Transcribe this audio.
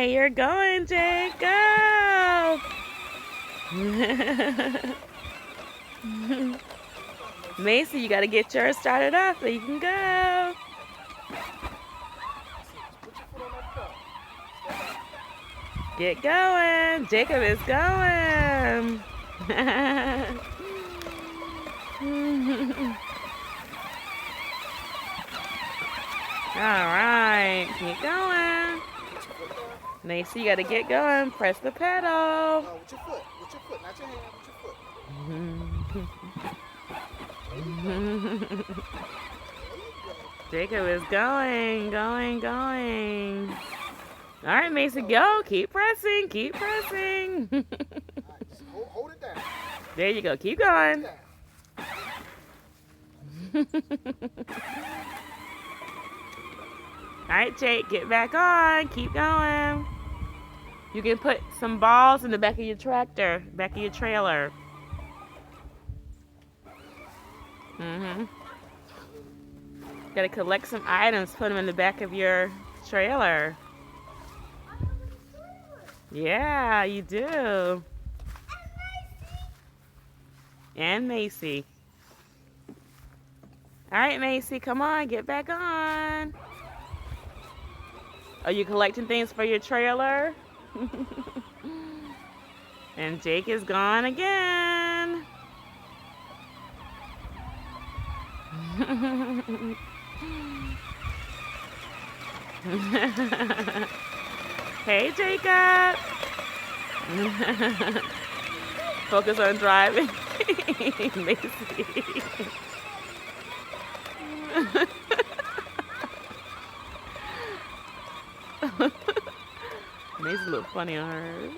right, you're going, Jake. Go! Macy, you gotta get yours started up so you can go. Get going. Jacob is going. All right, keep going. Macy, you gotta get going. Press the pedal. With your foot, not your hand, with your foot. Jacob is going. All right, Macy, go. Keep pressing. All right, just hold it down. There you go. Keep going. All right, Jake, get back on. Keep going. You can put some balls in the back of your tractor, back of your trailer. Gotta collect some items, put them in the back of your trailer. Yeah, you do. And Macy. All right, Macy, come on, get back on. Are you collecting things for your trailer? And Jake is gone again. Hey, Jacob. Focus on driving. Macy. Macy look funny on her.